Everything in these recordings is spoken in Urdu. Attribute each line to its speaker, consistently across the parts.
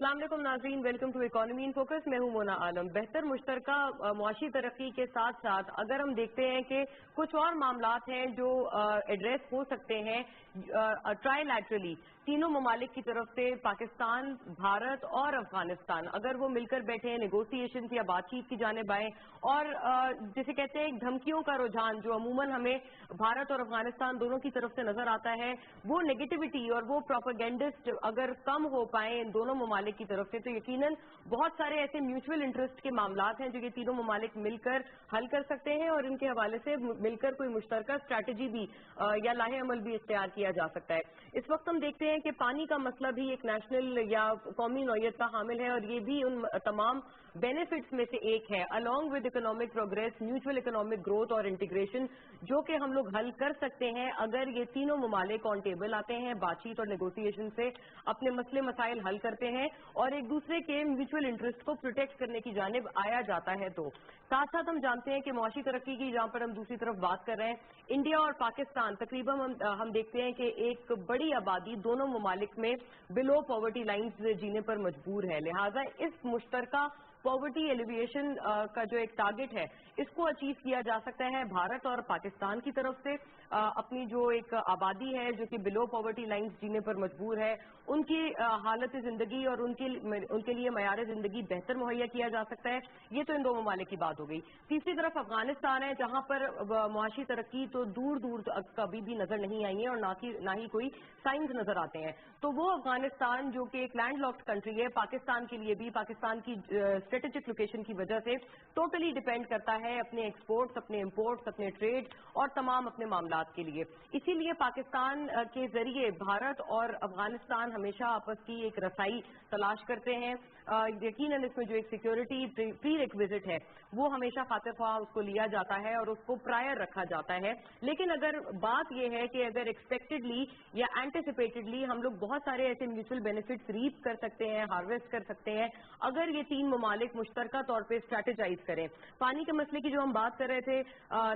Speaker 1: السلام علیکم ناظرین، welcome to economy in focus. میں ہوں مونا عالم. بہتر مشترکہ معاشی ترقی کے ساتھ ساتھ اگر ہم دیکھتے ہیں کہ کچھ اور معاملات ہیں جو ایڈریس ہو سکتے ہیں ٹرائی لیٹرلی تینوں ممالک کی طرف سے، پاکستان، بھارت اور افغانستان اگر وہ مل کر بیٹھے ہیں نیگوسیشن یا بات چیت کی جانب آئیں، اور جسے کہتے ہیں دھمکیوں کا رجحان جو عموماً ہمیں بھارت اور افغانستان دونوں کی طرف سے نظر آتا ہے، وہ نیگیٹیوٹی اور وہ پروپیگنڈسٹ اگر کم ہو پائیں ان دونوں ممالک کی طرف سے، تو یقیناً بہت سارے ایسے میوچول انٹرسٹ کے معاملات ہیں جو یہ تینوں ممالک مل کر حل کر سکتے ہیں، اور ان کے حوالے سے مل کر کوئی مشترکہ اسٹریٹجی بھی یا لاہ عمل بھی اختیار کیا جا سکتا ہے. اس وقت ہم دیکھتے ہیں کہ پانی کا مسئلہ بھی ایک نیشنل یا قومی نوعیت کا حامل ہے، اور یہ بھی ان تمام بینیفٹس میں سے ایک ہے along with economic progress, mutual economic growth اور انٹیگریشن، جو کہ ہم لوگ حل کر سکتے ہیں اگر یہ تینوں ممالک آن ٹیبل آتے ہیں، بات چیت اور نیگوسیشن سے اپنے مسئلے مسائل حل کرتے ہیں اور ایک دوسرے کے میوچل انٹرسٹ کو پروٹیکٹ کرنے کی جانب آیا جاتا ہے. تو ساتھ ساتھ ہم جانتے ہیں کہ معاشی ترقی کی جہاں پر ہم دوسری طرف بات کر رہے ہیں، انڈیا اور پاکستان تقریباً ہم دیکھتے ہیں کہ ایک بڑی آبادی دونوں ممالک میں بلو پاورٹی لائنز جینے پر مجبور ہے. لہٰذا اس مشترکہ پاورٹی ایلیویشن کا جو ایک ٹارگٹ ہے، اس کو اچیو کیا جا سکتا ہے بھارت اور پاکستان کی طرف سے. اپنی جو ایک آبادی ہے جو کہ بلو پاورٹی لائنز جینے پر مجبور ہے، ان کی حالت زندگی اور ان کے لیے معیار زندگی بہتر مہیا کیا جا سکتا ہے. یہ تو ان دو ممالک کی بات ہو گئی. تیسری طرف افغانستان ہے جہاں پر معاشی ترقی تو دور دور کبھی بھی نظر نہیں آئی ہے اور نہ ہی کوئی سائنز نظر آتے ہیں. تو وہ افغانستان جو کہ ایک لینڈ لاکڈ کنٹری ہے، پاکستان کے لیے بھی پاکستان کی اسٹریٹجک لوکیشن کی وجہ سے ٹوٹلی ڈیپینڈ کرتا ہے اپنے ایکسپورٹس، اپنے امپورٹس، اپنے ٹریڈ اور تمام اپنے معاملات کے لیے. اسی لیے پاکستان کے ذریعے بھارت اور افغانستان ہمیشہ آپس کی ایک رسائی تلاش کرتے ہیں. یقیناً اس میں جو ایک سیکیورٹی پری ریکویزٹ ہے وہ ہمیشہ خاطر خواہ اس کو لیا جاتا ہے اور اس کو پرائر رکھا جاتا ہے. لیکن اگر بات یہ ہے کہ اگر ایکسپیکٹڈلی یا اینٹیسپیٹڈلی ہم لوگ بہت سارے ایسے میوچل بینیفٹس ریپ کر سکتے ہیں، ہارویسٹ کر سکتے ہیں اگر یہ تین ممالک مشترکہ طور پہ اسٹریٹجائز کریں. پانی کے مسئلے کی جو ہم بات کر رہے تھے،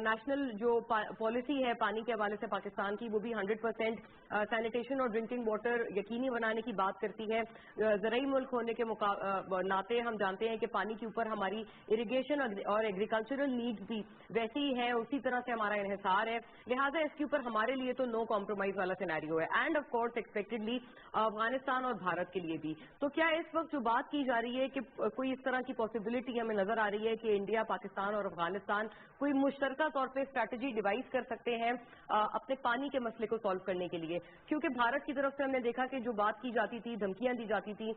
Speaker 1: نیشنل جو پالیسی ہے پانی کے حوالے سے پاکستان کی، وہ بھی 100% سینیٹیشن اور ڈرنکنگ واٹر یقینی بنانے کی بات کرتی ہے. زرعی ملک ہونے کے ناطے ہم جانتے ہیں کہ پانی کے اوپر ہماری اریگیشن اور ایگریکلچرل نیڈز بھی ویسی ہی ہیں، اسی طرح سے ہمارا انحصار ہے. لہٰذا اس کے اوپر ہمارے لیے تو نو کمپرومائز والا سینیریو ہے، and of course expectedly Afghanistan اور بھارت کے لیے بھی. تو کیا اس وقت جو بات کی جا رہی ہے کہ کوئی اس طرح کی پاسبلٹی ہمیں نظر آ رہی ہے کہ انڈیا، پاکستان اور افغانستان کوئی مشترکہ طور پہ اسٹریٹجی ڈیوائز کر سکتے ہیں اپنے پانی کے مسئلے کو سالو کرنے کے لیے؟ کیونکہ بھارت کی طرف سے ہم نے دیکھا کہ جو بات کی جاتی تھی، دھمکیاں دی جاتی تھی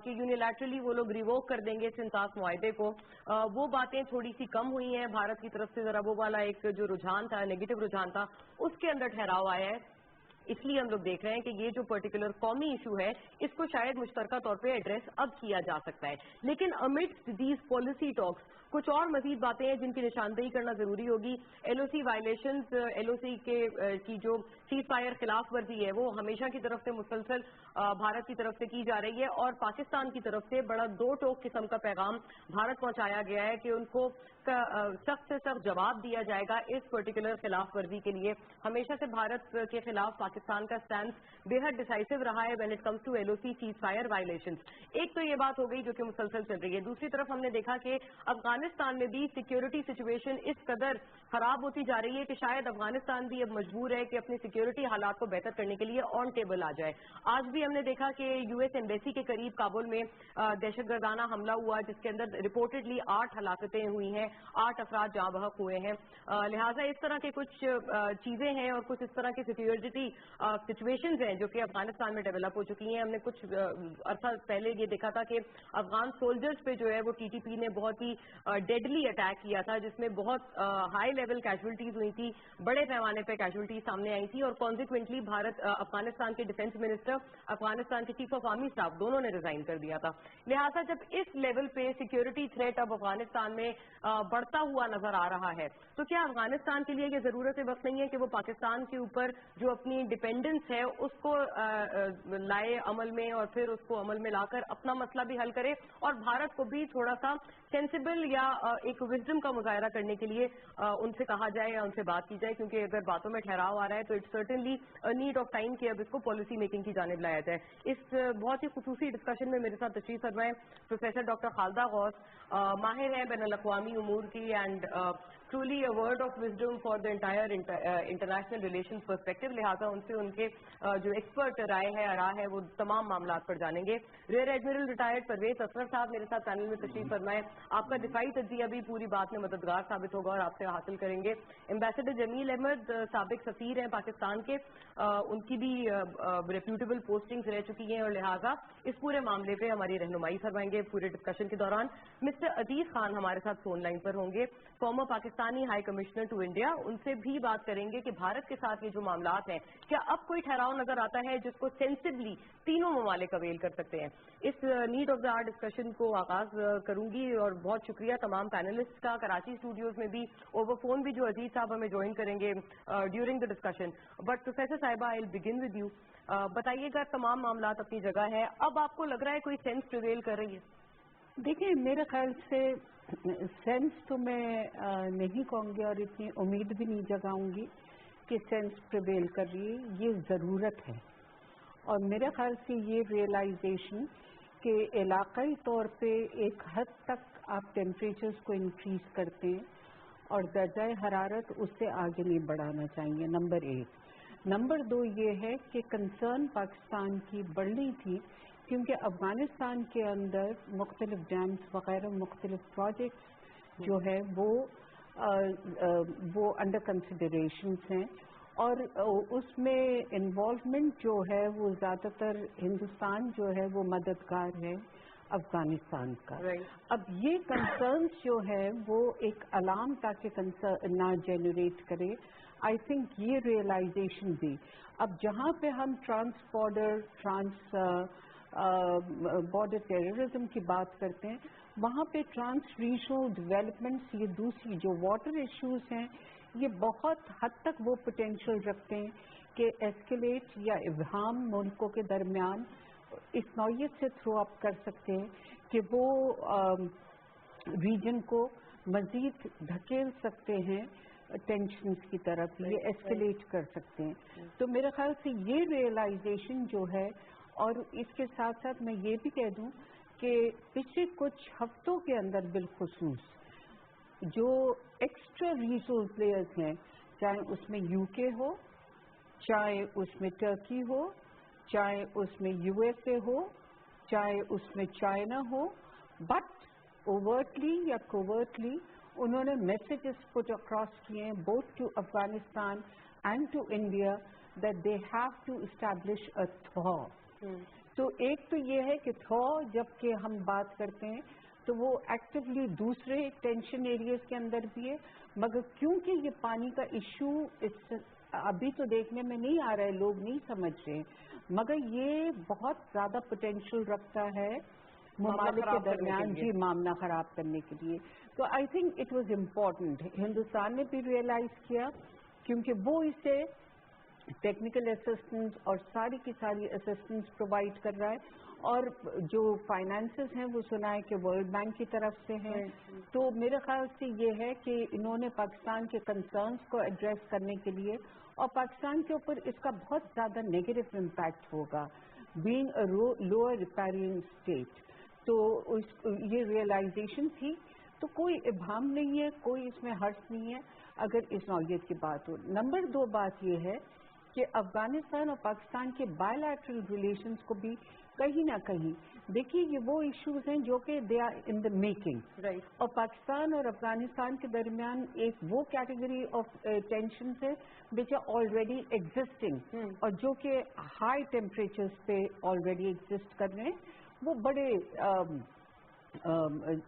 Speaker 1: کہ یونیلیٹرلی وہ لوگ ریووک کر دیں گے سنساس معاہدے کو، وہ باتیں تھوڑی سی کم ہوئی ہیں. بھارت کی طرف سے ذرا وہ والا ایک جو رجحان تھا، نیگیٹو رجحان تھا، اس کے اندر ٹھہراؤ آیا ہے. اس لیے ہم لوگ دیکھ رہے ہیں کہ یہ جو پرٹیکولر قومی ایشو ہے اس کو شاید مشترکہ طور پہ ایڈریس اب کیا جا سکتا ہے. لیکن امڈسٹ دیز پالیسی ٹاکس کچھ اور مزید باتیں ہیں جن کی نشاندہی کرنا ضروری ہوگی. ایل او سی وائلیشنز، ایل او سی کی جو سیز فائر خلاف ورزی ہے وہ ہمیشہ کی طرف سے مسلسل بھارت کی طرف سے کی جا رہی ہے، اور پاکستان کی طرف سے بڑا دو ٹوک قسم کا پیغام بھارت پہنچایا گیا ہے کہ ان کو سخت سے سخت جواب دیا جائے گا اس پرٹیکولر خلاف ورزی کے لیے. ہمیشہ سے بھارت کے خلاف پاکستان کا سٹینس بے حد ڈیسائسو رہا ہے when it comes to L O C ceasefire violations. ایک تو یہ بات ہو گئی جو کہ مسلسل چل رہی ہے. دوسری طرف ہم نے دیکھا کہ افغانستان میں بھی سیکیورٹی سچویشن اس قدر خراب ہوتی جا رہی ہے کہ شاید افغانستان بھی اب مجبور ہے کہ اپنی سیکیورٹی حالات کو بہتر کرنے کے لیے آن ٹیبل آ جائے. آج بھی ہم نے دیکھا کہ یو ایس ایمبیسی کے قریب کابل میں دہشت گردانہ حملہ ہوا جس کے اندر رپورٹڈلی 8 ہلاکتیں ہوئی ہیں، 8 افراد جاں بحق ہوئے ہیں. لہٰذا اس طرح کے کچھ چیزیں ہیں اور کچھ اس طرح کی سیکیورٹی سچویشنز ہیں جو کہ افغانستان میں ڈیولپ ہو چکی ہیں. ہم نے کچھ عرصہ پہلے یہ دیکھا تھا کہ افغان سولجرز پہ جو ہے وہ ٹی ٹی پی نے بہت ہی ڈیڈلی اٹیک کیا تھا جس میں بہت ہائی لیول کیجولٹیز ہوئی تھی، بڑے پیمانے پہ کیجولٹیز سامنے آئی تھی، اور کانسیکوینٹلی افغانستان کے ڈیفنس منسٹر، افغانستان کے چیف آف آرمی اسٹاف دونوں نے ریزائن کر دیا تھا. لہٰذا جب اس لیول پہ سیکیورٹی تھریٹ اب افغانستان میں بڑھتا ہوا نظر آ رہا ہے تو کیا افغانستان کے لیے یہ ضرورت وقت نہیں ہے کہ وہ پاکستان کے اوپر جو اپنی ڈیپینڈنس ہے اس کو لائے عمل میں اور پھر اس کو عمل میں لا کر اپنا مسئلہ بھی حل کرے، اور بھارت کو بھی تھوڑا سا سینسیبل یا ایک وزڈم کا مظاہرہ کرنے کے لیے ان سے کہا جائے یا ان سے بات کی جائے, کیونکہ اگر باتوں میں ٹھہراؤ آ رہا ہے تو it's certainly need of time کہ اب اس کو پالیسی میکنگ کی جانب لایا جائے. اس بہت ہی خصوصی ڈسکشن میں میرے ساتھ تشریف فرمائے پروفیسر ڈاکٹر خالدہ غوث, ماہر ہیں بین الاقوامی امور کی and truly a word of wisdom for the entire international relations perspective. لہٰذا ان سے ان کے جو ایکسپرٹ رائے ہے آراء ہے وہ تمام معاملات پر جانیں گے. ریئر ایڈمرل ریٹائرڈ پرویز اسرر صاحب میرے ساتھ پینل میں تشریف فرمائے. آپ کا دفاعی تجزیہ بھی پوری بات میں مددگار ثابت ہوگا اور آپ سے حاصل کریں گے. ایمبیسڈر جمیل احمد سابق سفیر ہیں پاکستان کے, ان کی بھی ریپیوٹیبل پوسٹنگز رہ چکی ہیں اور لہٰذا اس پورے معاملے پہ ہماری رہنمائی فرمائیں گے پورے ڈسکشن کے دوران. مسٹر عزیز خان ہمارے ساتھ فون لائن پر ہوں گے, former Pakistani high commissioner to India. ان سے بھی بات کریں گے کہ بھارت کے ساتھ یہ جو معاملات ہیں کیا اب کوئی ٹھہراؤ نظر آتا ہے جس کو سینسبلی تینوں ممالک اویل کر سکتے ہیں. اس need of the hour discussion کو آغاز کروں گی اور بہت شکریہ تمام پینلسٹ کا. کراچی اسٹوڈیوز میں بھی اوور فون بھی جو عزیز صاحب ہمیں جوائن کریں گے during the discussion. But professor صاحبہ آئی ول بگن ود یو. بتائیے گا تمام معاملات اپنی جگہ ہے, اب آپ کو لگ رہا ہے کوئی سینس پریویل کر رہی ہے؟
Speaker 2: دیکھیں میرے خیال سے سینس تو میں نہیں کہوں گی اور اتنی امید بھی نہیں جگاؤں گی کہ سینس پریویل کر رہی ہے. یہ ضرورت ہے اور میرے خیال سے یہ ریئلائزیشن کہ علاقائی طور پہ ایک حد تک آپ ٹیمپریچرز کو انکریز کرتے ہیں اور درجہ حرارت اس سے آگے نہیں بڑھانا چاہیے. نمبر 1. نمبر 2 یہ ہے کہ کنسرن پاکستان کی بڑھنی تھی کیونکہ افغانستان کے اندر مختلف ڈیمز وغیرہ مختلف پروجیکٹس جو ہے وہ انڈر کنسیڈریشنز ہیں اور اس میں انوالومنٹ جو ہے وہ زیادہ تر ہندوستان جو ہے وہ مددگار ہے افغانستان کا. اب یہ کنسرنس جو ہے وہ ایک علام تاکہ نہ جنریٹ کرے. آئی تھنک یہ ریئلائزیشن بھی اب جہاں پہ ہم بارڈر ٹیررزم کی بات کرتے ہیں وہاں پہ ٹرانس ریجنل ڈیولپمنٹس یہ دوسری جو واٹر ایشوز ہیں یہ بہت حد تک وہ پوٹینشیل رکھتے ہیں کہ ایسکیلیٹ یا ابہام ملکوں کے درمیان اس نوعیت سے تھرو اپ کر سکتے ہیں کہ وہ ریجن کو مزید دھکیل سکتے ہیں ٹینشنز کی طرف, یہ ایسکیلیٹ کر سکتے ہیں. تو میرے خیال سے یہ ریئلائزیشن جو ہے اور اس کے ساتھ ساتھ میں یہ بھی کہہ دوں کہ پچھلے کچھ ہفتوں کے اندر بالخصوص جو ایکسٹرا ریسورس پلیئرز ہیں چاہے اس میں یو کے ہو, چاہے اس میں ٹرکی ہو, چاہے اس میں یو ایس اے ہو, چاہے اس میں چائنا ہو, بٹ اوورٹلی یا کوورٹلی انہوں نے میسیجز پٹ اکراس کیے ہیں both to Afghanistan and to India that they have to establish a تھا. تو ایک تو یہ ہے کہ تھا جب کہ ہم بات کرتے ہیں تو وہ ایکٹیولی دوسرے ٹینشن ایریاز کے اندر بھی ہے, مگر کیونکہ یہ پانی کا ایشو ابھی تو دیکھنے میں نہیں آ رہا ہے, لوگ نہیں سمجھ رہے, مگر یہ بہت زیادہ پوٹینشیل رکھتا ہے ممالک کے درمیان جی معاملہ خراب کرنے کے لیے. تو I think it was important Hindustan نے بھی ریئلائز کیا کیونکہ وہ اسے ٹیکنیکل اسسٹنس اور ساری کی ساری اسسٹنس پرووائڈ کر رہا ہے اور جو فائنانسز ہیں وہ سنا ہے کہ ورلڈ بینک کی طرف سے ہیں. تو میرے خیال سے یہ ہے کہ انہوں نے پاکستان کے کنسرنس کو ایڈریس کرنے کے لیے اور پاکستان کے اوپر اس کا بہت زیادہ نیگیٹو امپیکٹ ہوگا being a lower repairing state. تو یہ ریئلائزیشن تھی, تو کوئی ابہام نہیں ہے, کوئی اس میں حرج نہیں ہے اگر اس نوعیت کی بات ہو. نمبر 2 بات یہ ہے کہ افغانستان اور پاکستان کے بائی لیٹرل ریلیشنز کو بھی کہیں نہ کہیں دیکھیے یہ وہ ایشوز ہیں جو کہ they are in the making, اور پاکستان اور افغانستان کے درمیان ایک وہ کیٹیگری آف ٹینشنز ہے وچ آر آلریڈی ایگزسٹنگ اور جو کہ ہائی ٹیمپریچرز پہ آلریڈی ایگزسٹ کر رہے ہیں, وہ بڑے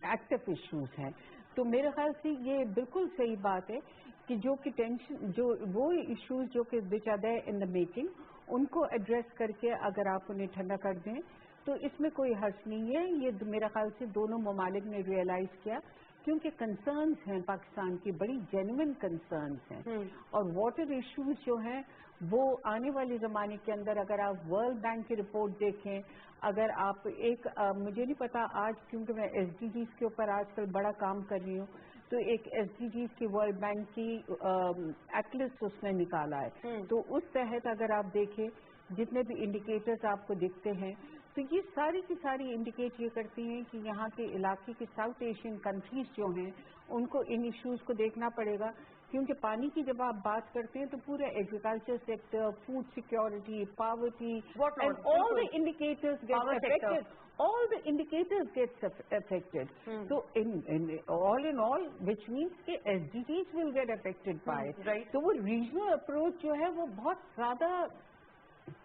Speaker 2: ایکٹیو ایشوز ہیں. تو میرے خیال سے یہ بالکل صحیح بات ہے کہ جو کہ ٹینشن جو وہ ایشوز جو کہ which are there in the making ان کو ایڈریس کر کے اگر آپ انہیں ٹھنڈا کر دیں تو اس میں کوئی حرج نہیں ہے. یہ میرے خیال سے دونوں ممالک نے ریئلائز کیا کیونکہ کنسرنز ہیں پاکستان کی بڑی جینوئن کنسرنز ہیں اور واٹر ایشوز جو ہیں وہ آنے والے زمانے کے اندر اگر آپ ورلڈ بینک کی رپورٹ دیکھیں, اگر آپ ایک مجھے نہیں پتا آج کیونکہ میں ایس ڈی جیز کے اوپر آج کل بڑا کام کر رہی ہوں, تو ایک SDGs کی ورلڈ بینک کی ایٹلس اس نے نکالا ہے. تو اس تحت اگر آپ دیکھیں جتنے بھی انڈیکیٹرز آپ کو دکھتے ہیں تو یہ ساری کی ساری انڈیکیٹ یہ کرتی ہیں کہ یہاں کے علاقے کے ساؤتھ ایشین کنٹریز جو ہیں ان کو ان ایشوز کو دیکھنا پڑے گا, کیونکہ پانی کی جب آپ بات کرتے ہیں تو پورا agriculture sector, food security, poverty, and all the indicators get affected. All the indicators get affected. So all in all, which means کہ SDGs will get affected by it.
Speaker 1: Right.
Speaker 2: تو وہ ریجنل اپروچ جو ہے وہ بہت زیادہ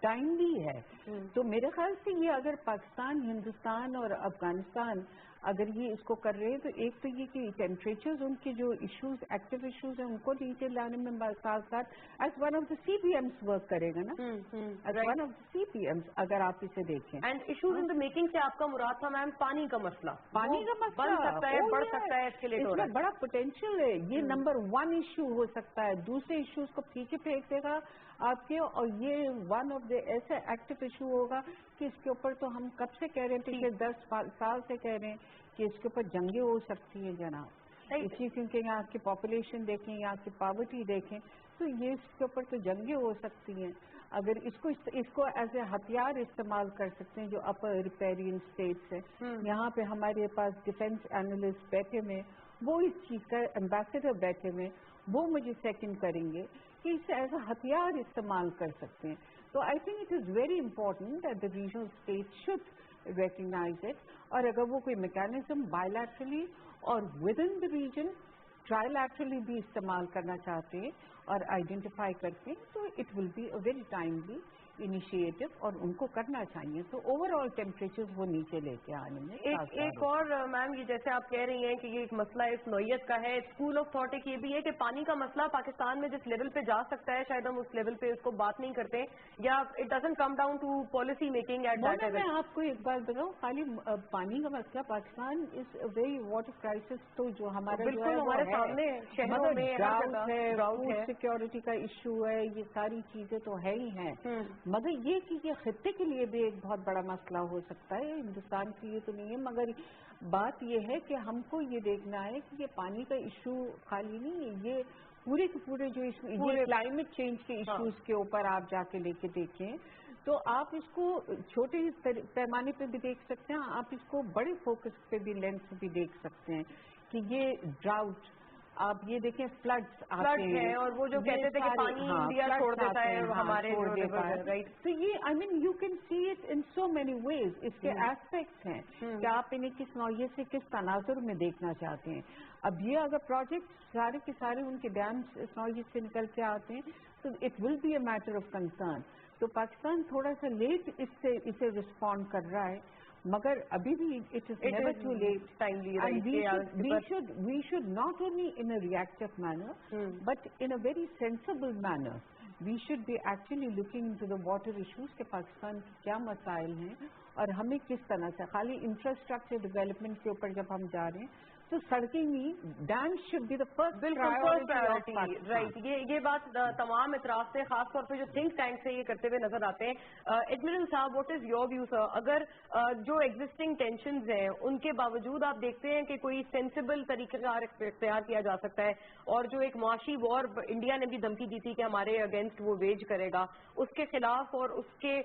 Speaker 2: ٹائملی ہے. تو میرے خیال سے یہ اگر پاکستان, ہندوستان اور افغانستان اگر یہ اس کو کر رہے ہیں تو ایک تو یہ کہ ٹیمپریچرز ان کے جو ایشوز ایکٹیو ایشوز ہیں ان کو نیچے لانے میں ساتھ ساتھ as one of the CPMs work کرے گا نا, as one of the CPMs اگر آپ اسے دیکھیں.
Speaker 1: And issues in the making سے آپ کا مراد تھا میم پانی کا مسئلہ,
Speaker 2: پانی کا مسئلہ
Speaker 1: بن سکتا ہے, بڑھ سکتا ہے, ایسکیلیٹ ہو رہا ہے,
Speaker 2: بڑا پوٹینشیل ہے. یہ نمبر 1 ایشو ہو سکتا ہے, دوسرے ایشوز کو پیچھے پھینک دے گا آپ کے, اور یہ ون آف دا ایسا ایکٹیو ایشو ہوگا کہ اس کے اوپر تو ہم کب سے کہہ رہے ہیں, پچھلے 10 سال سے کہہ رہے ہیں کہ اس کے اوپر جنگیں ہو سکتی ہیں جناب. اسی کیونکہ یہاں کی پاپولیشن دیکھیں, یہاں کی پاورٹی دیکھیں, تو یہ اس کے اوپر تو جنگیں ہو سکتی ہیں. اگر اس کو ایز اے ہتھیار استعمال کر سکتے ہیں جو اپر ریپیرین اسٹیٹس ہیں, یہاں پہ ہمارے پاس ڈیفینس اینالسٹ بیٹھے ہوئے, وہ اس چیز کا ایمبیسڈر بیٹھے ہوئے, وہ مجھے سیکنڈ کریں گے کہ اسے ایز اے ہتھیار استعمال کر سکتے ہیں. تو I think it is very important that the regional state should recognise it. اور اگر وہ کوئی میکینزم بائیلیٹرلی اور ود ان دا ریجن ٹرائیلیٹرلی بھی استعمال کرنا چاہتے ہیں اور آئیڈینٹیفائی کرتے ہیں تو it will be a very timely initiative اور ان کو کرنا چاہیے. تو اوور آل ٹیمپریچر وہ نیچے لے کے آنے میں
Speaker 1: ایک اور میم یہ جیسے آپ کہہ رہی ہیں کہ یہ ایک مسئلہ اس نوعیت کا ہے, اسکول آف تھاٹ ایک یہ بھی ہے کہ پانی کا مسئلہ پاکستان میں جس لیول پہ جا سکتا ہے شاید ہم اس لیول پہ اس کو بات نہیں کرتے, یا it doesn't come down to policy making at that level.
Speaker 2: میں آپ کو ایک بات بتاؤں, خالی پانی کا مسئلہ پاکستان از اے ویری واٹر کرائسس تو جو ہمارا
Speaker 1: بالکل ہمارے سامنے شہروں میں
Speaker 2: فوڈ سیکورٹی کا ایشو ہے, یہ ساری چیزیں تو ہے ہی ہیں, مگر یہ کہ یہ خطے کے لیے بھی ایک بہت بڑا مسئلہ ہو سکتا ہے, ہندوستان کے لیے تو نہیں ہے. مگر بات یہ ہے کہ ہم کو یہ دیکھنا ہے کہ یہ پانی کا ایشو خالی نہیں ہے, یہ پورے کے پورے جو یہ کلائمیٹ چینج کے ایشوز کے اوپر آپ جا کے لے کے دیکھیں تو آپ اس کو چھوٹے پیمانے پہ بھی دیکھ سکتے ہیں, آپ اس کو بڑے فوکس پہ بھی لینس بھی دیکھ سکتے ہیں کہ یہ ڈراؤٹ, آپ یہ دیکھیں فلڈس آتے ہیں,
Speaker 1: اور وہ جو کہتے تھے کہ پانی انڈیا چھوڑ دیتا ہے ہمارے,
Speaker 2: تو یہ I mean you can see it in so many ways. اس کے ایسپیکٹس ہیں کہ آپ انہیں کس نوعیت سے کس تناظر میں دیکھنا چاہتے ہیں. اب یہ اگر پروجیکٹ سارے کے سارے ان کے ڈیمس اس نوعیت سے نکل کے آتے ہیں تو it will be a matter of concern. تو پاکستان تھوڑا سا لیٹ اسے رسپونڈ کر رہا ہے, مگر ابھی بھی it is never too late. We should not only in a reactive manner, but in a very sensible manner. We should be actually looking into the water issues کہ پاکستان کے کیا مسائل ہیں اور ہمیں کس طرح سے خالی انفراسٹرکچر ڈیولپمنٹ کے اوپر جب ہم جا رہے ہیں تو سڑکیں نہیں, dam should be the first priority.
Speaker 1: Right, یہ بات تمام اطراف سے خاص طور پہ جو تھنک ٹینک سے یہ کرتے ہوئے نظر آتے ہیں. ایڈمرل صاحب, واٹ از یور ویو سر, اگر جو ایگزسٹنگ ٹینشنز ہیں ان کے باوجود آپ دیکھتے ہیں کہ کوئی سینسیبل طریقہ کار اختیار کیا جا سکتا ہے, اور جو ایک معاشی وار انڈیا نے بھی دھمکی دی تھی کہ ہمارے اگینسٹ وہ ویج کرے گا, اس کے خلاف اور اس کے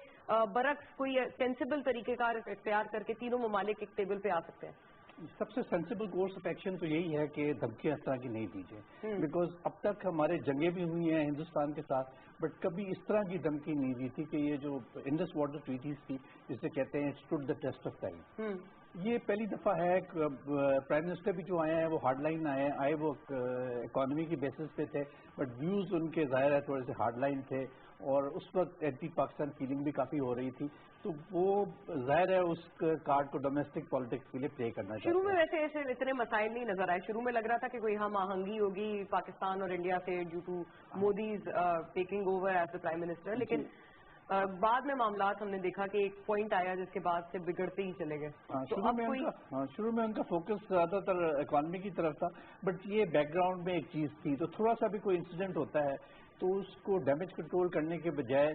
Speaker 1: برعکس کوئی سینسیبل طریقہ کار اختیار کر کے تینوں ممالک ایک ٹیبل پہ آ سکتے ہیں؟
Speaker 3: سب سے سینسیبل کورس آف ایکشن تو یہی ہے کہ دھمکیاں اس طرح کی نہیں دی جائیں, بیکاز اب تک ہمارے جنگیں بھی ہوئی ہیں ہندوستان کے ساتھ, بٹ کبھی اس طرح کی دھمکی نہیں دی تھی کہ یہ جو انڈس واٹر ٹریٹیز تھی جسے کہتے ہیں stood the test of time. یہ پہلی دفعہ ہے پرائم منسٹر بھی جو آئے ہیں وہ ہارڈ لائن آئے وہ اکانومی کی بیسس پہ تھے, بٹ ویوز ان کے ظاہر ہے تھوڑے سے ہارڈ لائن تھے, اور اس وقت اینٹی پاکستان فیلنگ بھی کافی ہو رہی تھی, تو وہ ظاہر ہے اس کارڈ کو ڈومیسٹک پالیٹکس کے لیے پلے کرنا چاہیے.
Speaker 1: شروع میں ویسے ایسے اتنے مسائل نہیں نظر آئے, شروع میں لگ رہا تھا کہ کوئی ہم آہنگی ہوگی پاکستان اور انڈیا سے due to Modi's taking over as a prime minister, لیکن بعد میں معاملات ہم نے دیکھا کہ ایک پوائنٹ آیا جس کے بعد سے بگڑتے ہی چلے گئے.
Speaker 3: شروع میں ان کا فوکس زیادہ تر اکانومی کی طرف تھا, بٹ یہ بیک گراؤنڈ میں ایک چیز تھی, تو تھوڑا سا بھی کوئی انسیڈنٹ ہوتا ہے تو اس کو ڈیمیج کنٹرول کرنے کے بجائے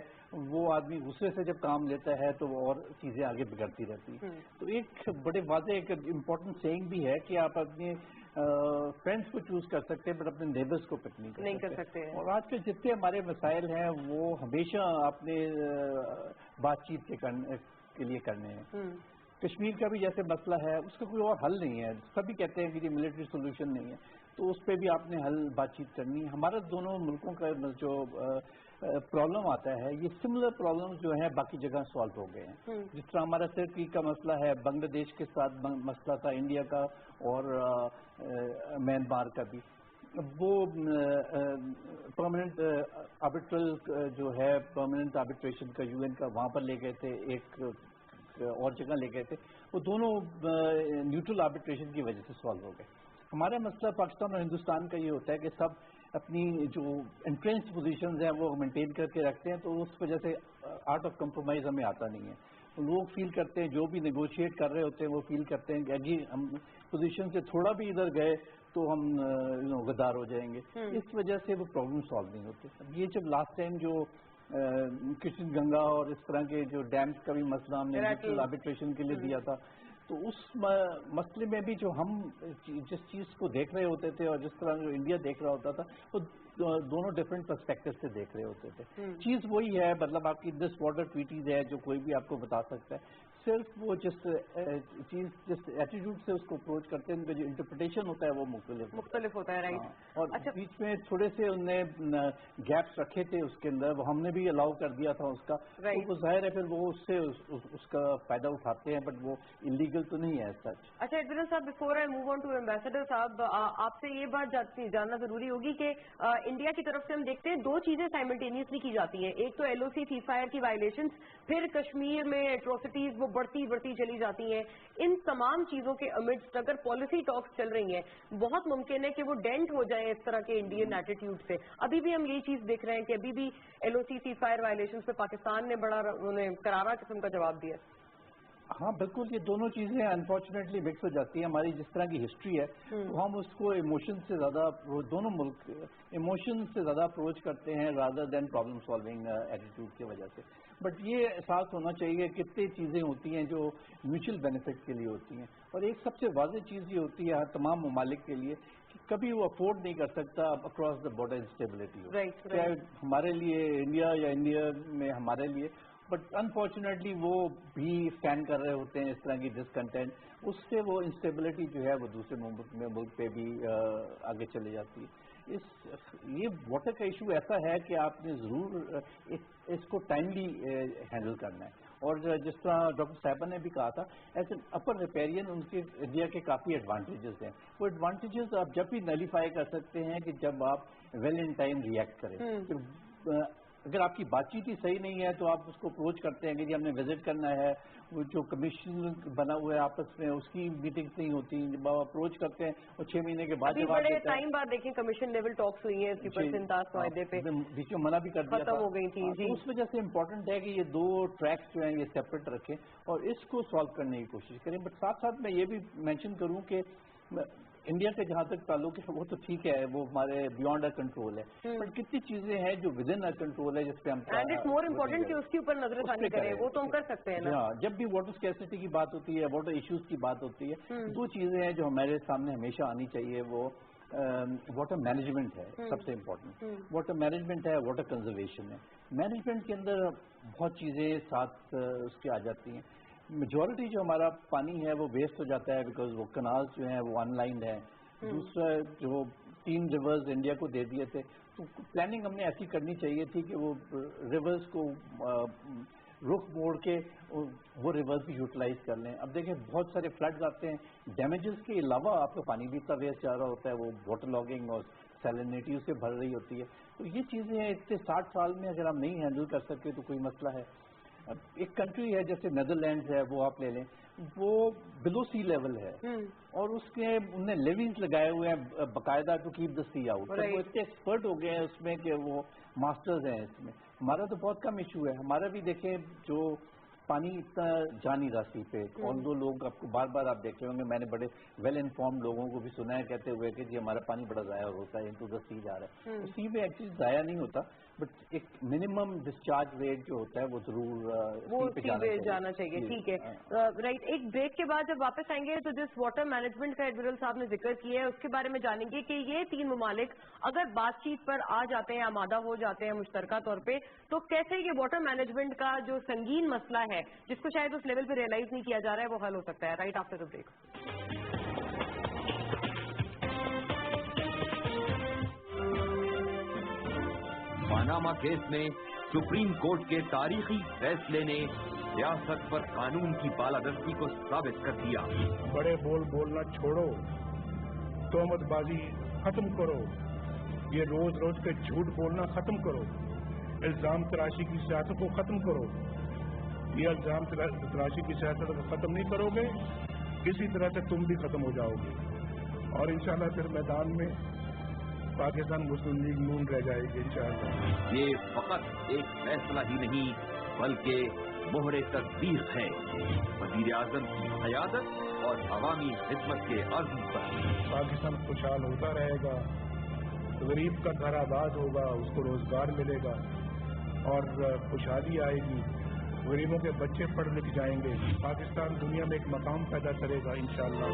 Speaker 3: وہ آدمی غصے سے جب کام لیتا ہے تو وہ اور چیزیں آگے بگڑتی رہتی ہیں. تو ایک بڑے واضح ایک امپورٹنٹ سیئنگ بھی ہے کہ آپ اپنے فرینڈس کو چوز کر سکتے ہیں بٹ اپنے نیبرس کو پک نہیں کر
Speaker 1: سکتے
Speaker 3: اور آج کے جتنے ہمارے مسائل ہیں وہ ہمیشہ اپنے بات چیت کے لیے کرنے ہیں. کشمیر کا بھی جیسے مسئلہ ہے اس کا کوئی اور حل نہیں ہے. سبھی کہتے ہیں کہ یہ ملٹری سولوشن نہیں ہے, تو اس پہ بھی آپ نے حل بات چیت کرنی ہے. ہمارا دونوں ملکوں کا جو پرابلم آتا ہے یہ سملر پرابلم جو ہیں باقی جگہ سالو ہو گئے ہیں. جس طرح ہمارا سرکی کا مسئلہ ہے, بنگلہ دیش کے ساتھ مسئلہ تھا, انڈیا کا اور میانمار کا بھی, وہ پرماننٹ آربٹرل جو ہے پرماننٹ آربٹریشن کا یو این کا وہاں پر لے گئے تھے, ایک اور جگہ لے گئے تھے, وہ دونوں نیوٹرل آربٹریشن کی وجہ سے سالو ہو گئے. ہمارا مسئلہ پاکستان اور ہندوستان کا یہ ہوتا ہے کہ سب اپنی جو انٹرنس پوزیشنز ہیں وہ مینٹین کر کے رکھتے ہیں, تو اس وجہ سے آرٹ آف کمپرومائز ہمیں آتا نہیں ہے. لوگ فیل کرتے ہیں جو بھی نیگوشیٹ کر رہے ہوتے ہیں وہ فیل کرتے ہیں کہ جی ہم پوزیشن سے تھوڑا بھی ادھر گئے تو ہم غدار ہو جائیں گے. اس وجہ سے وہ پرابلم سالو نہیں ہوتے. اب یہ جب لاسٹ ٹائم جو کشن گنگا اور اس طرح کے جو ڈیمز کا بھی مسئلہ ہم نے آربٹریشن کے لیے دیا تھا, تو اس مسئلے میں بھی جو ہم جس چیز کو دیکھ رہے ہوتے تھے اور جس طرح جو انڈیا دیکھ رہا ہوتا تھا وہ دونوں ڈفرینٹ پرسپیکٹو سے دیکھ رہے ہوتے تھے. چیز وہی ہے, مطلب آپ کی دس واٹر ٹریٹیز ہے جو کوئی بھی آپ کو بتا سکتا ہے, صرف وہ جس ایٹیٹیوڈ سے اس کو اپروچ کرتے ہیں ان کا جو انٹرپریٹیشن ہوتا ہے وہ مختلف
Speaker 1: ہوتا ہے. رائٹ.
Speaker 3: اور بیچ میں تھوڑے سے انہوں نے گیپس رکھے تھے اس کے اندر, وہ ہم نے بھی الاؤ کر دیا تھا اس کا, تو وہ ظاہر ہے پھر وہ اس سے اس کا فائدہ اٹھاتے ہیں, بٹ وہ انلیگل تو نہیں ہے سچ.
Speaker 1: اچھا ایڈورن صاحب, before I move on to ambassador صاحب, آپ سے یہ بات جاننا ضروری ہوگی کہ انڈیا کی طرف سے ہم دیکھتے ہیں دو چیزیں سائملٹینیسلی کی جاتی ہیں. ایک تو ایل او سی فائر کی وائلیشنز, پھر کشمیر میں ایٹروسٹیز وہ بڑھتی چلی جاتی ہیں. ان تمام چیزوں کے امڈسٹ اگر پالیسی ٹاکس چل رہی ہیں, بہت ممکن ہے کہ وہ ڈینٹ ہو جائیں اس طرح کے انڈین ایٹیٹیوڈ سے. ابھی بھی ہم یہی چیز دیکھ رہے ہیں کہ ابھی بھی ایل او سی فائر وائلیشنز پہ پاکستان نے بڑا کرارا قسم کا جواب دیا.
Speaker 3: ہاں بالکل, یہ دونوں چیزیں انفارچونیٹلی مکس ہو جاتی ہیں. ہماری جس طرح کی ہسٹری ہے تو ہم اس کو ایموشن سے زیادہ, دونوں ملک ایموشن سے زیادہ اپروچ کرتے ہیں rather than problem solving attitude کی وجہ سے. بٹ یہ احساس ہونا چاہیے کہ کتنی چیزیں ہوتی ہیں جو میوچل بینیفٹ کے لیے ہوتی ہیں, اور ایک سب سے واضح چیز یہ ہوتی ہے تمام ممالک کے لیے کہ کبھی وہ افورڈ نہیں کر سکتا اکراس دا بارڈر انسٹیبلٹی ہو, چاہے ہمارے لیے انڈیا یا انڈیا میں ہمارے لیے. بٹ انفارچونیٹلی وہ بھی اسٹینڈ کر رہے ہوتے ہیں اس طرح کی ڈسکنٹینٹ, اس سے وہ انسٹیبلٹی جو ہے وہ دوسرے ملک پہ بھی آگے چلی جاتی ہے. یہ واٹر کا ایشو ایسا ہے کہ آپ نے ضرور اس کو ٹائملی ہینڈل کرنا ہے. اور جس طرح ڈاکٹر صاحبہ نے بھی کہا تھا, ایز این اپر ریپیرین ان کے انڈیا کے کافی ایڈوانٹیجز ہیں. وہ ایڈوانٹیجز آپ جب بھی نلیفائی کر سکتے ہیں کہ جب آپ ویل ان ٹائم ریئیکٹ کریں. اگر آپ کی بات چیت ہی صحیح نہیں ہے تو آپ اس کو اپروچ کرتے ہیں کہ جی ہم نے وزٹ کرنا ہے, وہ جو کمیشن بنا ہوا ہے آپس میں اس کی میٹنگز نہیں ہوتی, جب آپ اپروچ کرتے ہیں اور 6 مہینے کے بعد
Speaker 1: بڑے ٹائم بعد دیکھیں کمیشن لیول ٹاکس ہوئی ہیں پہ
Speaker 3: بیچ میں منع بھی کر دیا
Speaker 1: ختم ہو گئی تھی.
Speaker 3: اس وجہ سے امپورٹنٹ ہے کہ یہ دو ٹریکس جو ہیں یہ سیپریٹ رکھیں اور اس کو سالو کرنے کی کوشش کریں. بٹ ساتھ ساتھ میں یہ بھی مینشن کروں کہ انڈیا کے جہاں تک تعلق ہے وہ تو ٹھیک ہے, وہ ہمارے بیونڈ کنٹرول ہے, بٹ کتنی چیزیں ہیں جو ود ان کنٹرول ہے جس پہ ہم
Speaker 1: اینڈ اٹس مور امپورٹنٹ کہ اس کے اوپر نظر ثانی کریں, وہ تو ہم کر سکتے ہیں نا.
Speaker 3: جب بھی واٹر اسکیرسٹی کی بات ہوتی ہے, واٹر ایشوز کی بات ہوتی ہے, دو چیزیں ہیں جو ہمارے سامنے ہمیشہ آنی چاہیے. وہ واٹر مینجمنٹ ہے سب سے امپورٹنٹ, واٹر مینجمنٹ ہے, واٹر کنزرویشن ہے. مینجمنٹ کے اندر بہت چیزیں ساتھ اس کے آ جاتی ہیں. میجورٹی جو ہمارا پانی ہے وہ ویسٹ ہو جاتا ہے بیکاز وہ کنالز جو ہیں وہ ان لائنڈ ہیں. دوسرا جو 3 ریورز انڈیا کو دے دیے تھے, تو پلاننگ ہم نے ایسی کرنی چاہیے تھی کہ وہ ریورز کو رخ موڑ کے وہ ریورز بھی یوٹیلائز کر لیں. اب دیکھیں بہت سارے فلڈز آتے ہیں, ڈیمیجز کے علاوہ آپ کا پانی بھی اتنا ویسٹ جا رہا ہوتا ہے, وہ واٹر لاگنگ اور سیلینٹی اس سے بھر رہی ہوتی ہے. تو یہ چیزیں اتنے 60 سال میں اگر ہم نہیں ہینڈل کر سکتے تو کوئی مسئلہ ہے. ایک کنٹری ہے جیسے نیدرلینڈز ہے, وہ آپ لے لیں, وہ بلو سی لیول ہے اور اس کے انہوں نے لیونگز لگائے ہوئے ہیں باقاعدہ to keep the sea out. وہ اتنے ایکسپرٹ ہو گئے ہیں اس میں کہ وہ ماسٹرز ہیں اس میں. ہمارا تو بہت کم ایشو ہے. ہمارا بھی دیکھیں جو پانی اتنا جا نہیں رہا سی پہ, اور دو لوگ آپ کو بار بار آپ دیکھ رہے ہوں گے, میں نے بڑے ویل انفارمڈ لوگوں کو بھی سنا ہے کہتے ہوئے کہ جی ہمارا پانی بڑا ضائع ہوتا ہے, انٹو دا سی جا رہا ہے. سی میں ایکچولی ضائع نہیں ہوتا, بٹ ایک منیمم ڈسچارج ریٹ جو ہوتا ہے وہ ضرور
Speaker 1: وہ جانا چاہیے. ٹھیک ہے, رائٹ. ایک بریک کے بعد جب واپس آئیں گے تو جس واٹر مینجمنٹ کا ایڈمرل صاحب نے ذکر کیا ہے اس کے بارے میں جانیں گے کہ یہ تین ممالک اگر بات چیت پر آ جاتے ہیں, آمادہ ہو جاتے ہیں مشترکہ طور پہ, تو کیسے یہ واٹر مینجمنٹ کا جو سنگین مسئلہ ہے جس کو شاید اس لیول پہ ریئلائز نہیں کیا جا رہا ہے وہ حل ہو سکتا ہے. Right after the break.
Speaker 4: Panama case میں سپریم کورٹ کے تاریخی فیصلے نے ریاست پر قانون کی بالادستی کو ثابت کر دیا.
Speaker 5: بڑے بول بولنا چھوڑو, تہمت بازی ختم کرو, یہ روز روز کے جھوٹ بولنا ختم کرو, الزام تراشی کی سیاست کو ختم کرو. یہ الزام تراشی کی سیاست کو ختم نہیں کرو گے کسی طرح سے تم بھی ختم ہو جاؤ گے, اور انشاءاللہ پھر میدان میں پاکستان مسلم لیگ نون رہ جائے گی انشاءاللہ.
Speaker 4: یہ فقط ایک فیصلہ ہی نہیں بلکہ مہر تصدیق ہے وزیر اعظم کی قیادت اور عوامی خدمت کے عزم پر.
Speaker 5: پاکستان خوشحال ہوتا رہے گا, غریب کا گھر آباد ہوگا, اس کو روزگار ملے گا اور خوشحالی آئے گی, غریبوں کے بچے پڑھ لکھ جائیں گے, پاکستان دنیا میں ایک مقام پیدا کرے گا انشاءاللہ.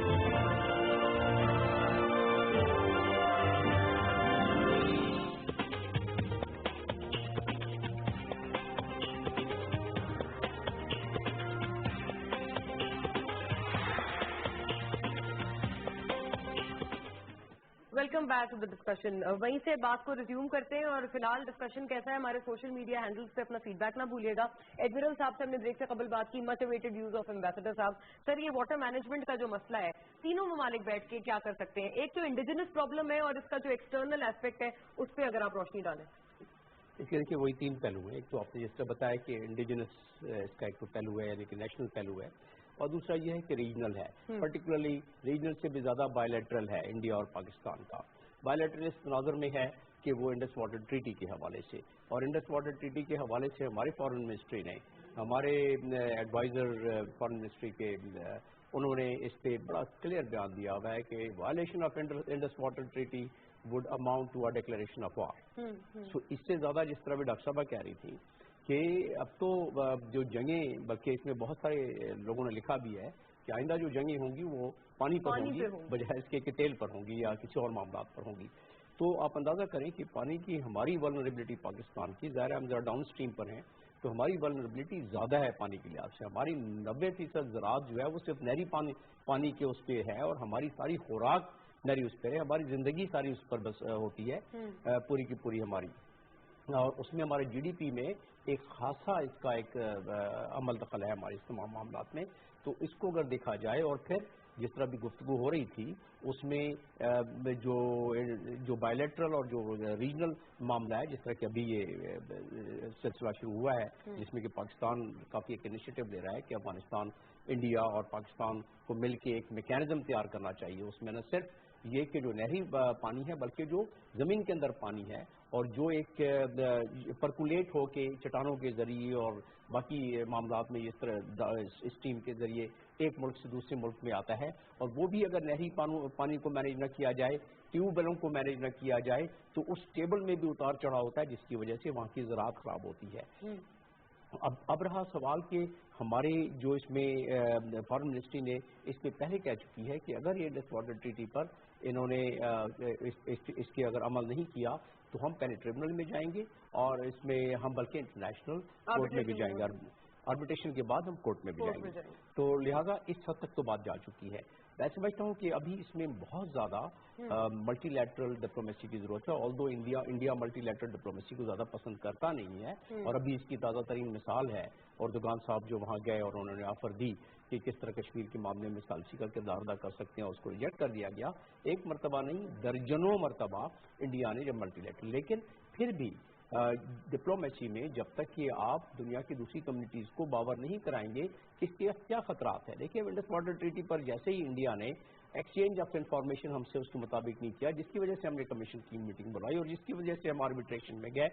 Speaker 1: Welcome back to the discussion. وہیں سے بات کو ریزیوم کرتے ہیں اور فی الحال ڈسکشن کیسا ہے ہمارے سوشل میڈیا ہینڈلز پہ اپنا فیڈ بیک نہ بھولیے گا. ایڈمرل صاحب سے ہم نے بریک سے قبل بات کی, مچ اویٹڈ ویوز آف ایمبیسڈر صاحب. سر یہ واٹر مینجمنٹ کا جو مسئلہ ہے تینوں ممالک بیٹھ کے کیا کر سکتے ہیں؟ ایک تو انڈیجنس پرابلم ہے اور اس کا جو ایکسٹرنل ایسپیکٹ ہے اس پہ اگر آپ روشنی ڈالیں.
Speaker 6: دیکھیے وہی تین پہلو ہیں. ایک تو آپ نے جس طرح بتایا کہ انڈیجنس اس کا ایک تو پہلو ہے یعنی کہ نیشنل پہلو ہے, اور دوسرا یہ ہے کہ ریجنل ہے. پرٹیکولرلی ریجنل سے بھی زیادہ بائیلیٹرل ہے انڈیا اور پاکستان کا. بائیلیٹرل اس تناظر میں ہے کہ وہ انڈس واٹر ٹریٹی کے حوالے سے, اور انڈس واٹر ٹریٹی کے حوالے سے ہماری فارن منسٹری نے, ہمارے ایڈوائزر فارن منسٹری کے, انہوں نے اس پہ بڑا کلیئر بیان دیا ہوا ہے کہ violation of Indus water treaty would amount to a declaration of war. So اس سے زیادہ جس طرح بھی ڈاکٹر صاحبہ کہہ رہی تھی کہ اب تو جو جنگیں, بلکہ اس میں بہت سارے لوگوں نے لکھا بھی ہے کہ آئندہ جو جنگیں ہوں گی وہ پانی پر ہوں گی بجائے اس کے کہ تیل پر ہوں گی یا کسی اور معاملات پر ہوں گی. تو آپ اندازہ کریں کہ پانی کی ہماری ولنریبلٹی پاکستان کی, ظاہر ہم ذرا ڈاؤن اسٹریم پر ہیں تو ہماری ولنریبلٹی زیادہ ہے پانی کے لحاظ سے. ہماری 90% زراعت جو ہے وہ صرف نہری پانی کے اس پہ ہے, اور ہماری ساری خوراک نہری اس پہ ہے, ہماری زندگی ساری اس پر بس ہوتی ہے پوری کی پوری ہماری, اور اس میں ہمارے جی ڈی پی میں ایک خاصا اس کا ایک عمل دخل ہے ہمارے اس تمام معاملات میں. تو اس کو اگر دیکھا جائے, اور پھر جس طرح بھی گفتگو ہو رہی تھی اس میں جو بائیلیٹرل اور جو ریجنل معاملہ ہے, جس طرح کہ ابھی یہ سلسلہ شروع ہوا ہے جس میں کہ پاکستان کافی ایک انیشیٹو لے رہا ہے کہ افغانستان, انڈیا اور پاکستان کو مل کے ایک میکینزم تیار کرنا چاہیے. اس میں نہ صرف یہ کہ جو نہری پانی ہے بلکہ جو زمین کے اندر پانی ہے اور جو ایک پرکولیٹ ہو کے چٹانوں کے ذریعے اور باقی معاملات میں اس طرح اسٹیم کے ذریعے ایک ملک سے دوسرے ملک میں آتا ہے, اور وہ بھی اگر نہری پانی کو مینیج نہ کیا جائے, ٹیوب ویلوں کو مینیج نہ کیا جائے, تو اس ٹیبل میں بھی اتار چڑھاؤ ہوتا ہے جس کی وجہ سے وہاں کی زراعت خراب ہوتی ہے. اب رہا سوال کہ ہمارے جو اس میں فارن منسٹری نے اس پہ پہلے کہہ چکی ہے کہ اگر یہ انڈس واٹر ٹریٹی پر انہوں نے اس کے اگر عمل نہیں کیا تو ہم پہلے ٹریبونل میں جائیں گے, اور اس میں ہم بلکہ انٹرنیشنل کورٹ میں بھی جائیں گے, آربیٹریشن کے بعد ہم کورٹ میں بھی جائیں گے. تو لہٰذا اس حد تک تو بات جا چکی ہے. میں سمجھتا ہوں کہ ابھی اس میں بہت زیادہ ملٹی لیٹرل ڈپلومیسی کی ضرورت ہے, آلدو انڈیا ملٹی لیٹرل ڈپلومیسی کو زیادہ پسند کرتا نہیں ہے, اور ابھی اس کی تازہ ترین مثال ہے اردوغان صاحب جو وہاں گئے اور انہوں نے آفر دی کہ کس طرح کشمیر کے معاملے میں ثالثی کا کردار ادا کر سکتے ہیں, اس کو ریجیکٹ کر دیا گیا. ایک مرتبہ نہیں درجنوں مرتبہ انڈیا نے جب ملٹی لیٹرل, لیکن پھر بھی ڈپلومیسی میں جب تک کہ آپ دنیا کی دوسری کمیونٹیز کو باور نہیں کرائیں گے اس کے کیا خطرات ہیں. دیکھیے انڈس واٹر ٹریٹی پر جیسے ہی انڈیا نے ایکسچینج آف انفارمیشن ہم سے اس کے مطابق نہیں کیا, جس کی وجہ سے ہم نے کمیشن کی میٹنگ بلائی اور جس کی وجہ سے ہم آربیٹریشن میں گئے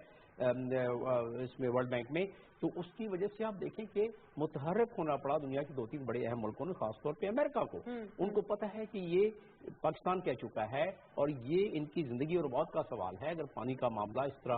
Speaker 6: اس میں ورلڈ بینک میں, تو اس کی وجہ سے آپ دیکھیں کہ متحرک ہونا پڑا دنیا کے 2-3 بڑے اہم ملکوں نے, خاص طور پہ امریکہ کو. ان کو پتہ ہے کہ یہ پاکستان کہہ چکا ہے اور یہ ان کی زندگی اور موت کا سوال ہے. اگر پانی کا معاملہ اس طرح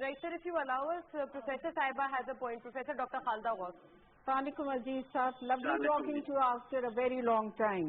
Speaker 1: Right, sir, if you allow us, Professor Saiba has a point. Professor Dr. Khalda Ghaus.
Speaker 2: Assalamualaikum Aziz Saab, lovely talking to you after a very long time.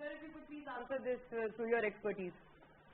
Speaker 1: Sir, if you could please answer this through your expertise.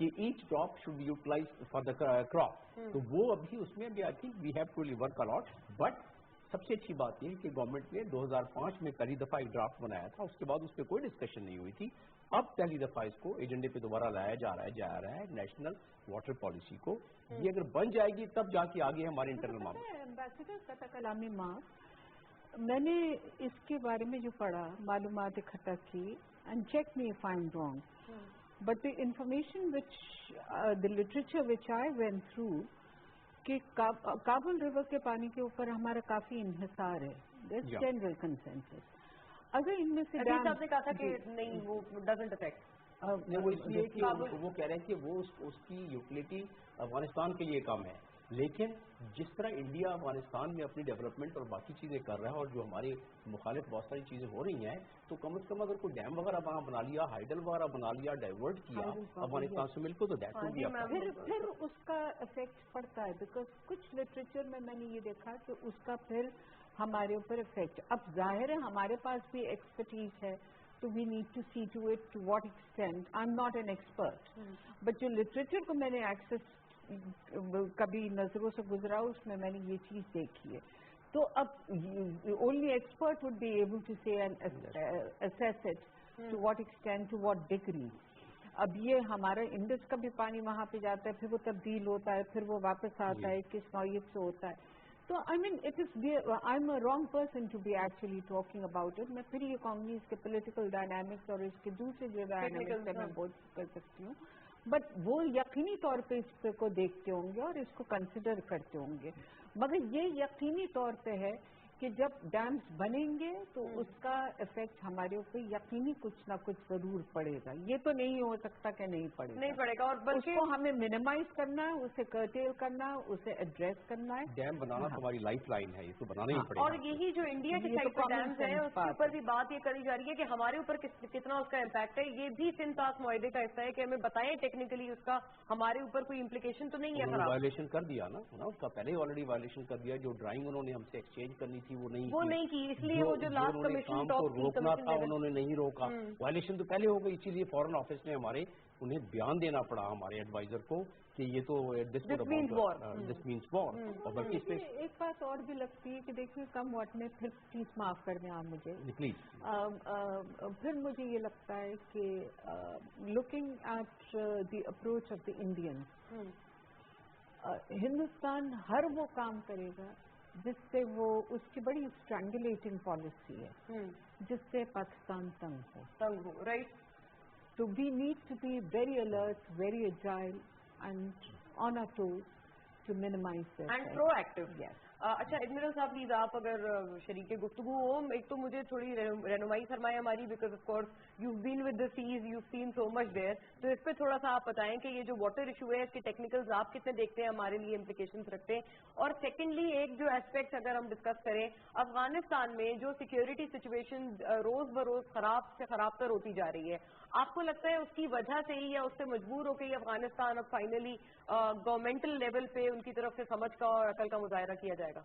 Speaker 6: کہ each drop should utilize for the crop. تو وہ ابھی اس میں بھی I think we have to work a lot. But سب سے اچھی بات یہ ہے کہ گورنمنٹ نے 2005 میں پہلی دفعہ ایک ڈرافٹ بنایا تھا, اس کے بعد اس پہ کوئی ڈسکشن نہیں ہوئی تھی. اب پہلی دفعہ اس کو ایجنڈے پہ دوبارہ لایا جا رہا ہے نیشنل واٹر پالیسی کو. یہ اگر بن جائے گی تب جا کے آگے ہمارے انٹرنل معاملے.
Speaker 2: ایمبیسڈر قطع کلامی ماں, میں نے اس کے بارے میں جو پڑھا, معلومات اکٹھا کی, and check me if I am wrong, but the information which the literature which I went through کہ کابل ریور کے پانی کے اوپر ہمارا کافی انحصار ہے, جنرل کنسنسس. اگر ان میں سے
Speaker 1: آپ نے کہا تھا کہ نہیں وہ ڈزنٹ افیکٹ,
Speaker 6: وہ اس لیے کہ وہ کہہ رہے ہیں کہ وہ اس کی یوٹیلیٹی افغانستان کے لیے کم ہے, لیکن جس طرح انڈیا افغانستان میں اپنی ڈیولپمنٹ اور باقی چیزیں کر رہا ہے اور جو ہمارے مخالف بہت ساری چیزیں ہو رہی ہیں, تو کم از کم اگر کوئی ڈیم وغیرہ وہاں بنا لیا, ہائیڈل وغیرہ بنا لیا, ڈائیورٹ کیا افغانستان سے مل کو, تو دیٹ ول بی
Speaker 2: پھر اس کا افیکٹ پڑتا ہے. بیکاز کچھ لٹریچر میں نے یہ دیکھا کہ اس کا پھر ہمارے اوپر افیکٹ. اب ظاہر ہے ہمارے پاس بھی ایکسپرٹیز ہے, تو we need to see to it to what extent. I am not an expert, but جو لٹریچر کو میں نے ایکسس کبھی نظروں سے گزرا, اس میں نے یہ چیز دیکھی ہے. تو اب only expert would be able to say assess it to what extent, to what degree. اب یہ ہمارا انڈس کا بھی پانی وہاں پہ جاتا ہے, پھر وہ تبدیل ہوتا ہے, پھر وہ واپس آتا ہے, کس نوعیت سے ہوتا ہے. تو I mean it is I am a wrong person to be actually talking about it. میں پھر یہ کہوں گی اس کے پولیٹیکل ڈائنامکس اور اس کے دوسرے جو ڈائنامکس ہے میں بہت کر سکتی ہوں, بٹ وہ یقینی طور پہ اس کو دیکھتے ہوں گے اور اس کو کنسیڈر کرتے ہوں گے. مگر یہ یقینی طور پہ ہے کہ جب ڈیمز بنیں گے تو اس کا افیکٹ ہمارے اوپر یقینی کچھ نہ کچھ ضرور پڑے گا. یہ تو نہیں ہو سکتا کہ نہیں پڑے گا, اور بلکہ اس کو ہمیں منیمائز کرنا ہے, اسے کرٹیل کرنا ہے, اسے ایڈریس کرنا ہے.
Speaker 6: ڈیم بنانا ہماری لائف لائن ہے, یہ تو بنانا ہی پڑے گا.
Speaker 1: اور یہی جو انڈیا کے سائڈ پر ڈیمز ہیں اس کے اوپر بھی بات یہ کری جا رہی ہے کہ ہمارے اوپر کتنا اس کا امپیکٹ ہے. یہ بھی سنتاس معاہدے کا حصہ ہے کہ ہمیں بتائیں ٹیکنیکلی اس کا ہمارے اوپر کوئی امپلیکیشن تو نہیں ہے.
Speaker 6: وائلیشن کر دیا نا اس کا, پہلے آلریڈی وائلیشن کر دیا. جو ڈرائنگ انہوں نے ہم سے ایکسچینج کرنی تھی وہ نہیں کی,
Speaker 1: اس لیے وہ جو لاسٹ کمیشن
Speaker 6: روکنا تھا انہوں نے نہیں روکا. وائلیشن تو پہلے ہو گئی, اسی لیے فورن آفس نے انہیں بیان دینا پڑا ہمارے ایڈوائزر کو کہ یہ تو دس مینس وار. اور بلکہ اس میں
Speaker 2: ایک بات اور بھی لگتی ہے کہ دیکھیے کم واٹ میں پھر پلیز معاف کر دیں آپ مجھے,
Speaker 6: پلیز.
Speaker 2: پھر مجھے یہ لگتا ہے کہ looking at the approach of the Indian, Hindustan ہر وہ کام کرے گا جس سے وہ اس کی بڑی اسٹرینگولیٹنگ پالیسی ہے جس سے پاکستان تنگ ہو. رائٹ. تو we need to be very alert, very agile and on our toes to minimise
Speaker 1: and proactive. اچھا ایڈمرل صاحب پلیز آپ اگر شریک گفتگو ہو, ایک تو مجھے تھوڑی رہنمائی فرمائے ہماری, because of course you been with the seas, you seen so much there, تو اس پہ تھوڑا سا آپ بتائیں کہ یہ جو واٹر ایشو ہے اس کے ٹیکنیکلز آپ کتنے دیکھتے ہیں, ہمارے لیے امپلیکیشنز رکھتے ہیں. اور سیکنڈلی ایک جو ایسپیکٹ اگر ہم ڈسکس کریں, افغانستان میں جو سیکیورٹی سچویشن روز بروز خراب سے خراب تر ہوتی جا رہی ہے, آپ کو لگتا ہے اس کی وجہ سے ہی یا اس سے مجبور ہو کے ہی افغانستان اب فائنلی گورنمنٹل لیول پہ ان کی طرف سے سمجھ کا اور عقل کا مظاہرہ کیا جائے گا؟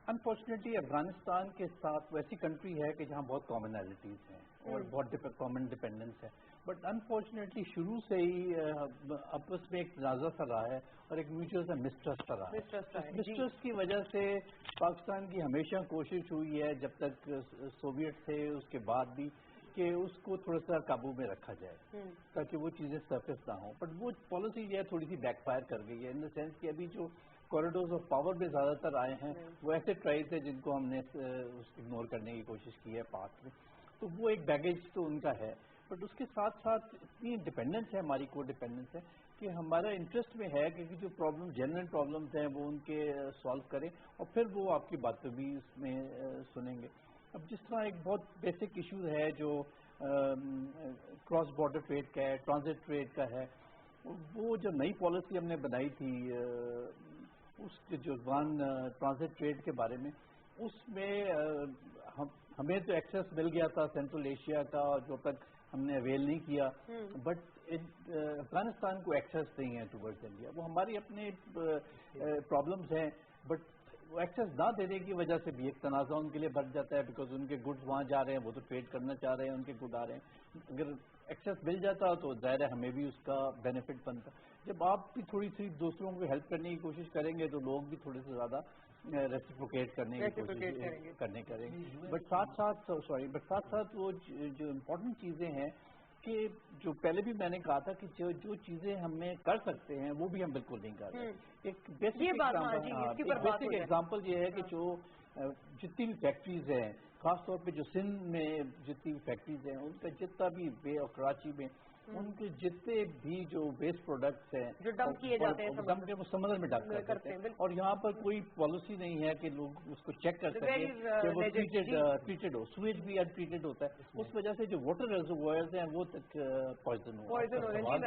Speaker 3: انفارچونیٹلی افغانستان کے ساتھ ویسی کنٹری ہے کہ جہاں بہت کامنالٹیز ہیں اور بہت کامن ڈپینڈنس ہے, بٹ انفارچونیٹلی شروع سے ہی آپس میں ایک تنازع سا رہا ہے اور ایک میوچل سا مسٹرسٹ رہا ہے. مسٹرسٹ کی وجہ سے پاکستان کی ہمیشہ کوشش ہوئی ہے جب تک سوویت تھے اس کے بعد بھی کہ اس کو تھوڑا سا قابو میں رکھا جائے تاکہ وہ چیزیں سرفیس نہ ہوں. بٹ وہ پالیسی جو ہے تھوڑی سی بیک فائر کر گئی ہے, ان دا سینس کہ ابھی جو کوریڈورز آف پاور میں زیادہ تر آئے ہیں وہ ایسے ٹرائز ہیں جن کو ہم نے اگنور کرنے کی کوشش کی ہے پاس میں, تو وہ ایک بیگیج تو ان کا ہے. بٹ اس کے ساتھ ساتھ اتنی ڈپینڈنس ہے, ہماری کو ڈپینڈنس ہے کہ ہمارا انٹرسٹ میں ہے کہ جو پرابلم جنرل پرابلمس ہیں وہ ان کے سالو کریں اور پھر وہ آپ کی باتیں بھی اس میں سنیں گے. اب جس طرح ایک بہت بیسک ایشو ہے جو کراس بارڈر ٹریڈ کا ہے, ٹرانزٹ ٹریڈ کا ہے, وہ جو نئی پالیسی ہم نے بنائی تھی اس کے جو ٹرانزٹ ٹریڈ کے بارے میں, اس میں ہمیں تو ایکسیس مل گیا تھا سینٹرل ایشیا کا جو تک ہم نے اویل نہیں کیا, بٹ افغانستان کو ایکسیس نہیں ہے ٹورڈز انڈیا. وہ ہماری اپنے پرابلمس ہیں, بٹ ایکسیس نہ دینے کی وجہ سے بھی ایک تنازع ان کے لیے بڑھ جاتا ہے, بیکاز ان کے گڈز وہاں جا رہے ہیں, وہ تو ٹریڈ کرنا چاہ رہے ہیں, ان کے گڈ آ رہے ہیں. اگر ایکسیس مل جاتا تو ظاہر ہے ہمیں بھی اس کا بینیفٹ بنتا. جب آپ بھی تھوڑی سی دوسروں کو ہیلپ کرنے کی کوشش کریں گے تو لوگ بھی تھوڑے سے زیادہ ریسیپروکیٹ کرنے کی کوشش کریں گے. بٹ ساتھ ساتھ وہ جو امپورٹنٹ چیزیں ہیں کہ جو پہلے بھی میں نے کہا تھا کہ جو چیزیں ہمیں کر سکتے ہیں وہ بھی ہم بالکل نہیں کر رہے. ایک بیسک ایگزامپل یہ ہے کہ جو جتنی بھی فیکٹریز ہیں, خاص طور پہ جو سندھ میں جتنی بھی فیکٹریز ہیں, ان کا جتنا بھی اور کراچی میں ان کے جتنے بھی جو ویسٹ پروڈکٹس ہیں
Speaker 1: جو ڈمپ کیے جاتے ہیں
Speaker 3: وہ سمندر میں ڈمپ کرتے ہیں, اور یہاں پر کوئی پالیسی نہیں ہے کہ لوگ اس کو چیک کر سکیں کہ وہ ٹریٹڈ ہو. سویج بھی انٹریٹڈ ہوتا ہے, اس وجہ سے جو واٹر ریزروائرز ہیں وہ تک پوائزن ہو.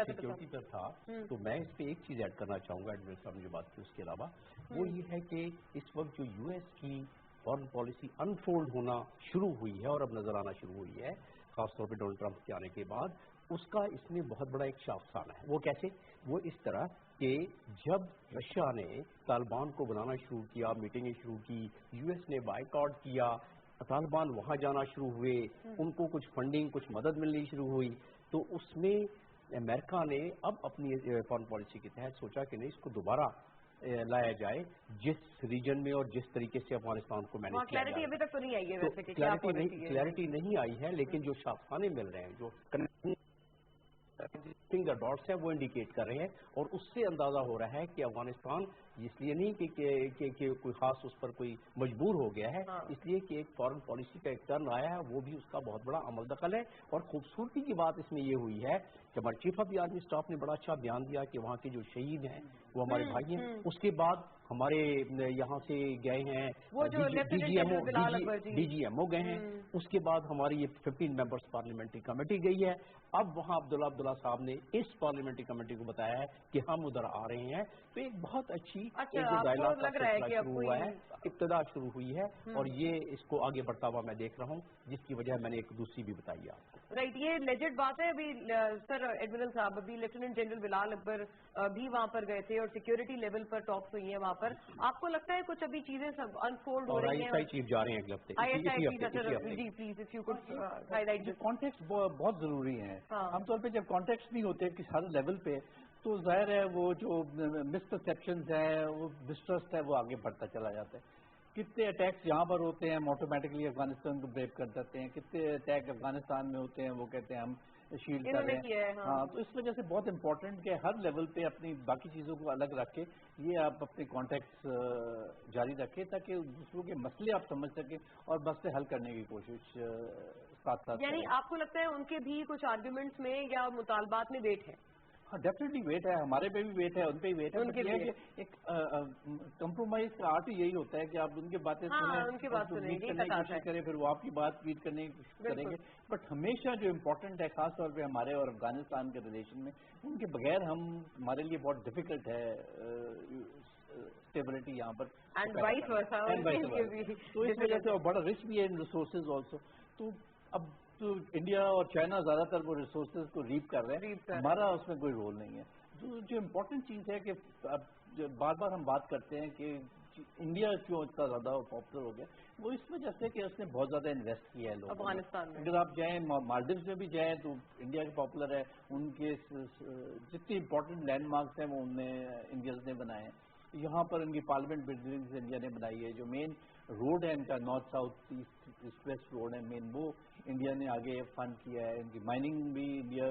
Speaker 6: سیکورٹی پر تھا تو میں اس پہ ایک چیز ایڈ کرنا چاہوں گا ایڈمنسٹر صاحب نے جو بات کی اس کے علاوہ, وہ یہ ہے کہ اس وقت جو یو ایس کی فارن پالیسی انفولڈ ہونا شروع ہوئی ہے اور اب نظر آنا شروع ہوئی ہے, خاص طور پہ ڈونلڈ ٹرمپ کے آنے کے بعد, اس کا اس میں بہت بڑا ایک شاخسانہ ہے. وہ کیسے؟ وہ اس طرح کہ جب رشیا نے طالبان کو بلانا شروع کیا, میٹنگیں شروع کی, یو ایس نے بائیکاٹ کیا, طالبان وہاں جانا شروع ہوئے, ان کو کچھ فنڈنگ کچھ مدد ملنی شروع ہوئی, تو اس میں امریکہ نے اب اپنی فارن پالیسی کے تحت سوچا کہ نہیں, اس کو دوبارہ لایا جائے جس ریجن میں اور جس طریقے سے افغانستان کو مینیج کیا جائے.
Speaker 1: ابھی تک تو نہیں آئی ہے,
Speaker 6: کلیئرٹی نہیں آئی ہے, لیکن جو شاخسانے مل رہے ہیں, جو فنگر ڈاٹس ہیں, وہ انڈیکیٹ کر رہے ہیں, اور اس سے اندازہ ہو رہا ہے کہ افغانستان اس لیے نہیں کہ کوئی خاص اس پر کوئی مجبور ہو گیا ہے, اس لیے کہ ایک فارن پالیسی کا ایک ٹرن آیا ہے, وہ بھی اس کا بہت بڑا عمل دخل ہے. اور خوبصورتی کی بات اس میں یہ ہوئی ہے کہ ہمارے chief of the army staff نے بڑا اچھا بیان دیا کہ وہاں کے جو شہید ہیں وہ ہمارے بھائی ہیں. اس کے بعد ہمارے یہاں سے گئے ہیں ڈی جی ایم او گئے ہیں, اس کے بعد ہماری یہ 15 ممبرس پارلیمنٹری کمیٹی گئی ہے. اب وہاں عبداللہ صاحب نے اس پارلیمنٹری کمیٹی کو بتایا ہے کہ ہم ادھر آ رہے ہیں. تو ایک بہت اچھی ڈائلاگ کا سلسلہ شروع ہوا ہے, ابتدا شروع ہوئی ہے, اور یہ اس کو آگے بڑھتا ہوا میں دیکھ رہا ہوں, جس کی وجہ میں نے ایک دوسری بھی بتائی ہے.
Speaker 1: رائٹ, یہ لیجٹ بات ہے. ابھی سر ایڈمرل صاحب, ابھی لیفٹیننٹ جنرل بلال اکبر بھی وہاں پر گئے تھے اور سیکورٹی لیول پر ٹاکس ہوئی ہیں وہاں پر. آپ کو لگتا ہے کچھ ابھی چیزیں سب انفولڈ ہو رہی ہیں؟
Speaker 6: اور چیف جا رہے ہیں اگلے ہفتے.
Speaker 1: جی please if you could highlight.
Speaker 3: Context بہت ضروری ہے. عام طور پہ جب کانٹیکسٹ نہیں ہوتے کسی ہر لیول پہ, تو ظاہر ہے وہ جو مسپرسیپشنز ہیں, وہ ڈسٹرسٹ ہے, وہ آگے بڑھتا چلا جاتا ہے. کتنے اٹیکس یہاں پر ہوتے ہیں, ہم آٹومیٹکلی افغانستان کو بریک کر دیتے ہیں. کتنے اٹیک افغانستان میں ہوتے ہیں, وہ کہتے ہیں ہم شیلڈ کر رہے ہیں. ہاں, تو اس وجہ سے بہت امپورٹنٹ کہ ہر لیول پہ اپنی باقی چیزوں کو الگ رکھ کے یہ آپ اپنے کانٹیکٹس جاری رکھیں, تاکہ دوسروں کے مسئلے آپ سمجھ سکیں اور مسئلے حل کرنے کی کوشش ساتھ ساتھ.
Speaker 1: یعنی آپ کو لگتا ہے ان کے بھی کچھ آرگیومنٹس میں یا مطالبات میں ویٹ ہے؟
Speaker 3: ہاں, ڈیفینیٹلی ویٹ ہے, ہمارے پہ بھی ویٹ ہے, ان پہ بھی ویٹ ہے. ایک کمپرومائز کا آرٹ یہی ہوتا ہے کہ آپ ان کی باتیں سنیں,
Speaker 1: ان کی بات
Speaker 3: کرنے کی کوشش کریں, پھر وہ آپ کی بات ریڈ کرنے کی کوشش کریں گے. بٹ ہمیشہ جو امپورٹنٹ ہے, خاص طور پہ ہمارے اور افغانستان کے ریلیشن میں, ان کے بغیر ہمارے لیے بہت ڈیفیکلٹ ہے اسٹیبلٹی یہاں پر. تو اس وجہ سے بڑا رچ بھی ہے ان ریسورسز آلسو. تو اب تو انڈیا اور چائنا زیادہ تر وہ ریسورسز کو ریپ کر رہے ہیں, ہمارا اس میں کوئی رول نہیں ہے. جو امپورٹنٹ چیز ہے کہ اب بار بار ہم بات کرتے ہیں کہ انڈیا کیوں اتنا زیادہ پاپولر ہو گیا, وہ اس وجہ سے کہ اس نے بہت زیادہ انویسٹ کیا ہے لوگوں
Speaker 1: افغانستان میں.
Speaker 3: اگر آپ جائیں مالدیوز میں بھی جائیں تو انڈیا کے پاپولر ہے, ان کے جتنی امپورٹنٹ لینڈ مارکس ہیں وہ انڈیاز نے بنائے ہیں. یہاں پر ان کی پارلیمنٹ بلڈنگز انڈیا نے بنائی ہے. جو مین روڈ ہے ان کا north south east west road ہے مین, وہ انڈیا نے آگے فنڈ کیا ہے. ان کی مائننگ بھی انڈیا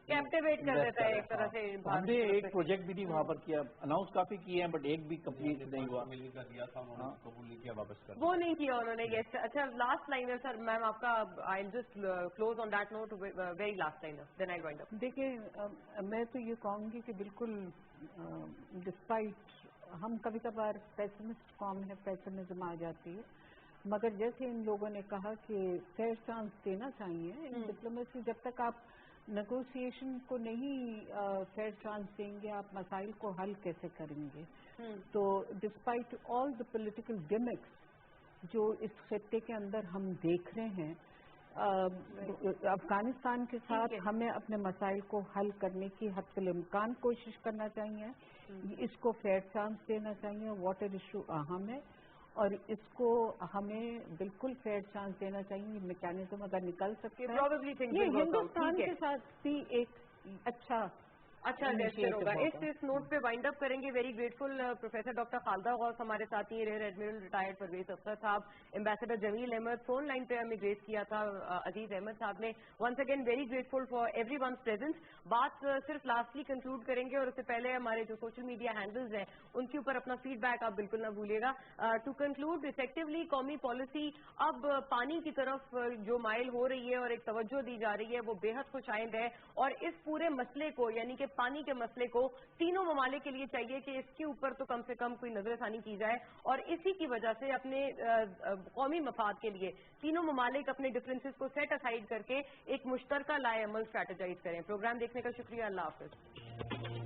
Speaker 1: کیپٹیویٹ کر دیتا ہے ایک طرح سے.
Speaker 3: ہم نے ایک پروجیکٹ بھی وہاں پر کیا, اناؤنس کافی کیے ہیں, بٹ ایک بھی کمپلیٹ نہیں ہوا.
Speaker 1: وہ نہیں کیا انہوں نے. اچھا, لاسٹ لائنر سر, میم آپ کا, I will just close on that note, very last liner, then I wind up.
Speaker 2: دیکھیے, میں تو یہ کہوں گی کہ بالکل ڈسپائٹ ہم کبھی کبھار پیسمسٹ قوم ہے, پیسمزم آ جاتی ہے, مگر جیسے ان لوگوں نے کہا کہ فیئر چانس دینا چاہیے ان ڈپلومیسی. جب تک آپ نیگوسیشن کو نہیں فیئر چانس دیں گے, آپ مسائل کو حل کیسے کریں گے؟ تو ڈسپائٹ آل دا پولیٹیکل گیمکس جو اس خطے کے اندر ہم دیکھ رہے ہیں, افغانستان کے ساتھ ہمیں اپنے مسائل کو حل کرنے کی حتی الامکان کوشش کرنا چاہیے. اس کو فیئر چانس دینا چاہیے. واٹر ایشو اہم ہے, اور اس کو ہمیں بالکل فیئر چانس دینا چاہیے. یہ میکینزم اگر نکل سکے یہ ہندوستان کے ساتھ بھی ایک اچھا
Speaker 1: جیسے ہوگا. اس نوٹ پہ وائنڈ اپ کریں گے. Very grateful professor doctor Khalida Ghaus ہمارے ساتھ ہی. Rear admiral retired Parvez Afsar صاحب, ambassador Jamil Ahmad, phone line پہ ہمیں گریس کیا تھا عزیز احمد صاحب نے. Once again very grateful for everyone's presence. بات صرف لاسٹلی کنکلوڈ کریں گے اور اس سے پہلے ہمارے جو سوشل میڈیا ہینڈلز ہیں ان کے اوپر اپنا فیڈ بیک آپ بالکل نہ بھولیے گا. ٹو کنکلوڈ, افیکٹولی قومی پالیسی اب پانی کی طرف جو مائل ہو رہی ہے اور ایک توجہ دی جا رہی ہے وہ بے حد خوش آئند ہے. اور اس پورے مسئلے کو یعنی کہ پانی کے مسئلے کو تینوں ممالک کے لیے چاہیے کہ اس کے اوپر تو کم سے کم کوئی نظر ثانی کی جائے, اور اسی کی وجہ سے اپنے قومی مفاد کے لیے تینوں ممالک اپنے ڈفرینسز کو سیٹ اسائڈ کر کے ایک مشترکہ لائے عمل اسٹریٹجائز کریں. پروگرام دیکھنے کا شکریہ. اللہ حافظ.